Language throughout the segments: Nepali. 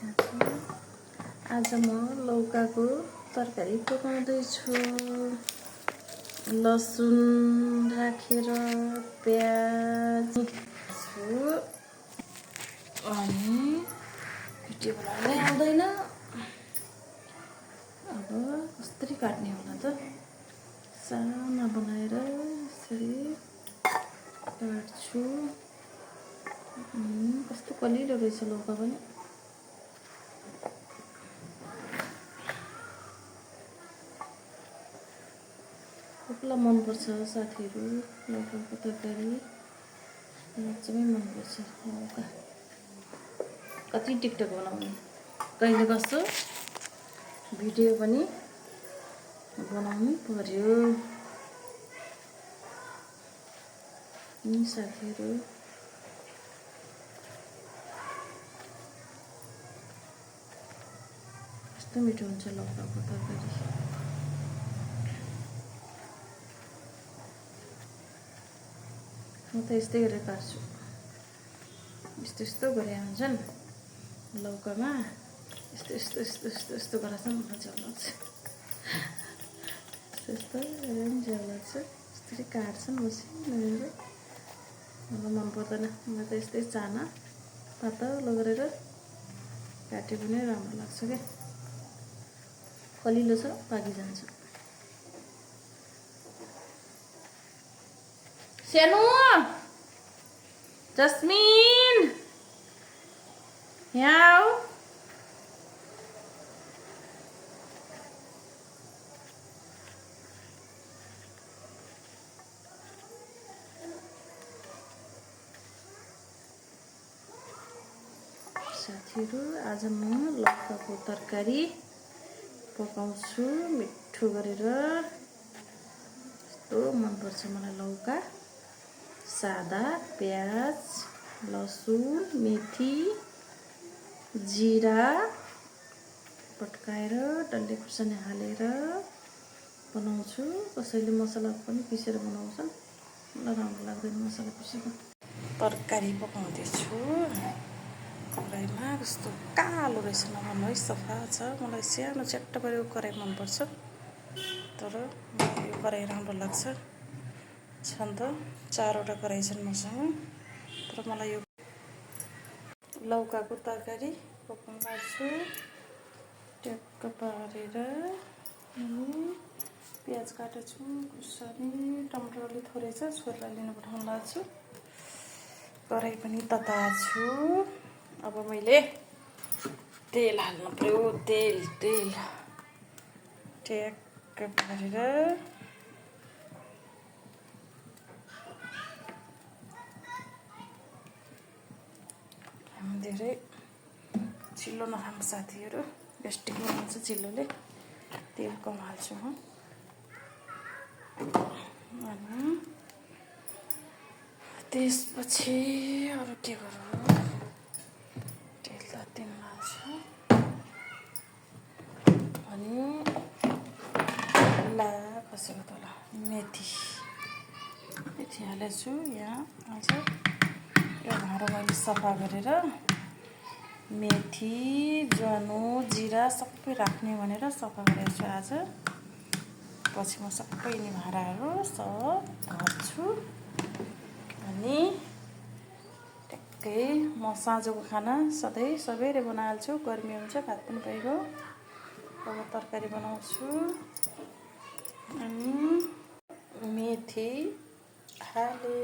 आज म लौकाको तरकारी पकाउँदैछु। लसुन राखेर प्याज अनि भिडियो बनाउनै आउँदैन। अब कसरी काट्ने होला त? साना बनाएर यसरी काट्छु। कस्तो कलिलो रहेछ लौका पनि। सबैलाई मनपर्छ साथीहरू लौकाको तरकारी। एकदमै मनपर्छ लौका। कति टिकटक बनाउने, कहिले कस्तो भिडियो पनि बनाउनु पर्यो नि साथीहरू। कस्तो मिठो हुन्छ लौकाको तरकारी। म त यस्तै गरेर काट्छु। यस्तो गरे हुन्छन् लौकामा। यस्तो गरेर चाहिँ मलाई झ्याउ लाग्छ। यस्तो गरेर पनि झ्याउ लाग्छ। यसरी काट्छन् मसिनो। मलाई मन पर्दैन। मलाई त यस्तै चाना पातलो गरेर काटे पनि राम्रो लाग्छ क्या। कलिलो छ पाकिजान्छ। सानो जस्मिन यहाँ आऊ। साथीहरू आज म लौकाको तरकारी पकाउँछु मिठो गरेर। यस्तो मनपर्छ मलाई लौका। सादा प्याज लसुन मेथी जिरा पड्काएर डल्ले खुर्सानी हालेर बनाउँछु। कसैले मसला पनि पिसेर बनाउँछन्। मलाई राम्रो लाग्दैन मसला पिसेको। तरकारी पकाउँदैछु। कराईमा कस्तो कालो रहेछ नभन्नु है, सफा छ। मलाई सानो च्याट्ट परेको कराई मनपर्छ, तर मलाई यो कराई राम्रो लाग्छ। छन् त 4वटा कराई छन् मसँग, तर मलाई यो लौकाको तरकारी पकाउन लाग्छु। ट्याक्क पारेर प्याज काटेछु, खुर्सानी टमाटर अलि थोरै छ, छोरीलाई लिन पठाउन लाग्छु। कराई पनि तताछु। अब मैले तेल हाल्नु पर्यो। तेल ट्याक्क पारेर धेरै चिल्लो नखानु साथीहरू, ग्यास्ट्रिक हुन्छ चिल्लोले। तेल कम हाल्छु म। अनि त्यसपछि अरू के गरौँ? तेल तातिन हाल्छु। अनि कसैको तल मेथी हालेछु। यहाँ आज यो भाँडो मैले सफा गरेर मेथी ज्वानो जिरा सबै राख्ने भनेर सफा गरेको छु आज। पछि म सबै यिनी भाँडाहरू सब धर्छु। अनि ट्याक्कै म साँझको खाना सधैँ सबेरै बनाइहाल्छु। गर्मी हुन्छ, भात पनि भइगयो। अब तरकारी बनाउँछु। अनि मेथी हाले।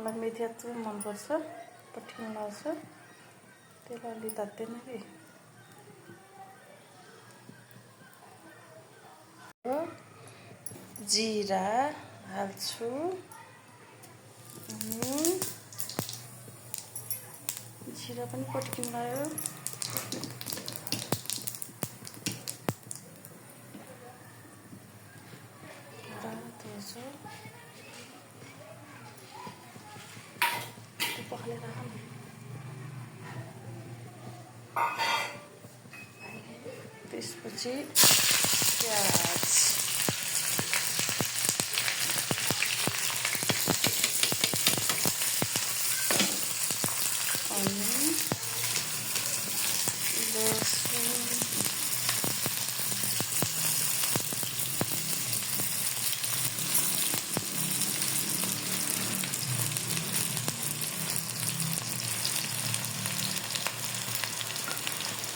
मलाई मेथी अझै मनपर्छ, पठिन लाग्छ। तेल अलि तात्दैन कि। जिरा हाल्छु। जिरा पनि पट्किन लाग्यो। पखालेर त्यसपछि प्याज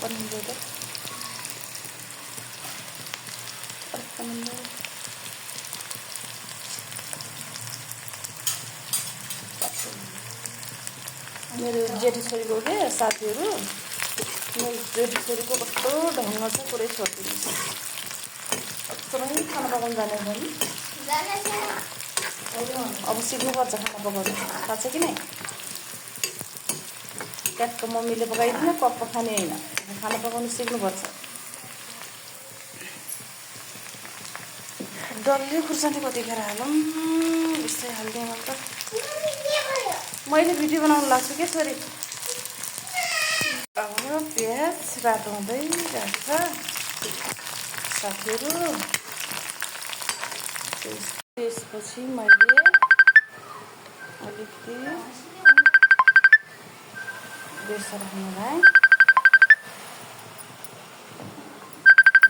पनिँदैन मेरो जेठी छोरीको के साथीहरू मेरो जेठी छोरीको कस्तो ढङ्ग छ पुरै छोडिदिनु एकदमै खाना पकाउनु जाने पनि अब सिक्नुपर्छ खाना पकाउनु थाहा छ कि नै ट्याक्क मम्मीले पकाइदिनु पक्क खाने होइन खाना पकाउनु सिक्नुपर्छ डल्लै खुर्सानी कतिखेर हालौँ यस्तै हाल्दिएँ मैले त मैले भिडियो बनाउनु लाग्छु के छोरी अब प्याज रातो हुँदै जान्छ साथीहरू त्यसपछि मैले अलिकति बेसर हाल्नुलाई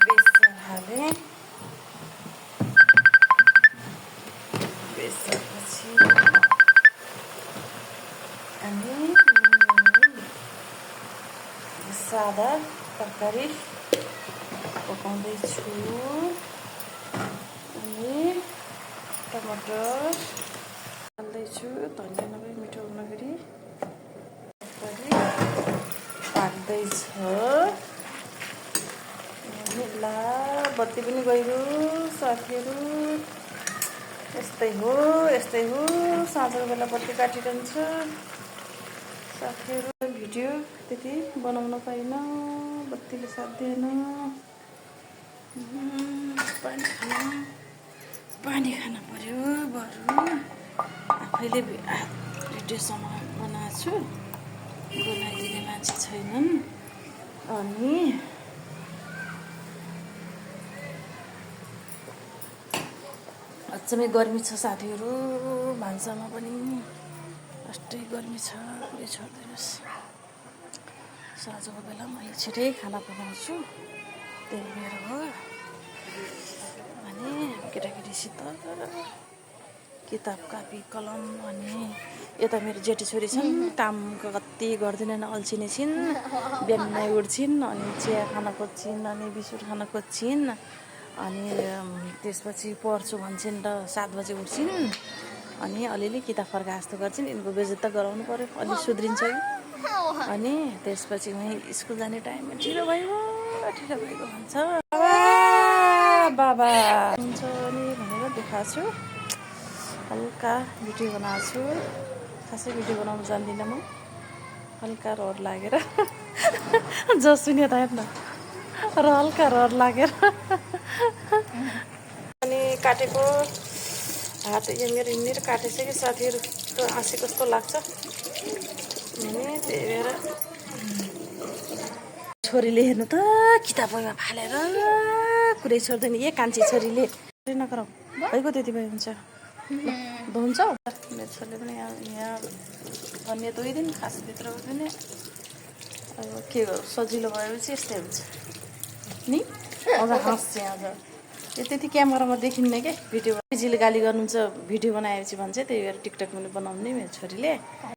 बेसर हालेँ बेसरपछि अनि सादा तरकारी पकाउँदैछु अनि टमाटर हाल्दैछु धनिया नभए मिठो हुँदाखेरि तरकारी पाक्दैछ ला बत्ती पनि गइरह्यो साथीहरू यस्तै हो साँझको बेला बत्ती काटिरहन्छ साथीहरू भिडियो त्यति बनाउन पाइनँ बत्तीले साथ दिएन पानी खान पर्यो बरु आफैले भिडियोसम्म बनाएको छु बनाइदिने मान्छे छैनन् अनि अचम्मै गर्मी छ साथीहरू भान्सामा पनि कस्तै गर्मी छ पुरै छोडिदिनुहोस् साँझको बेला मैले छिटै खाना पकाउँछु त्यही भएर हो अनि केटाकेटीसित किताब कापी कलम अनि यता मेरो जेठी छोरी छन् काम कति गर्दैनन् अल्छिने छिन् बिहानै उठ्छिन् अनि चिया खान खोज्छिन् अनि बिस्कुट खान खोज्छिन् अनि त्यसपछि पढ्छु भन्छन् र 7 बजे उठ्छिन् अनि अलिअलि किताब फर्का जस्तो गर्छिन् यिनको बेइज्जत त गराउनु पर्यो अलि सुध्रिन्छ कि अनि त्यसपछि उहीँ स्कुल जाने टाइममा ढिलो भएको भन्छ बाबा हुन्छ नि भनेर देखाएको छु हल्का भिडियो बनाएको छु खासै भिडियो बनाउनु जान्दिनँ म हल्का रहर लागेर जो सुन्यो त हेर्न र हल्का रहर लागेर अनि काटेको हात यो मेरो हिँडेर काटेछ कि साथीहरू आँसी कस्तो लाग्छ अनि त्यही भएर छोरीले हेर्नु त किताब बहीमा फालेर कुरै छोड्दैन ए कान्छी छोरीले नगराउ भइगयो त्यति भए हुन्छ धुन्छ मेरो छोरीले पनि यहाँ भन्ने 2 दिन खासभित्र पनि अब के गर्नु सजिलो भएपछि यस्तै हुन्छ नि अझ हाँस्छ अझ यो त्यति क्यामेरामा देखिन्न क्या भिडियो बिजीले गाली गर्नुहुन्छ भिडियो बनाएपछि भन्छ त्यही भएर टिकटक पनि बनाउने मेरो छोरीले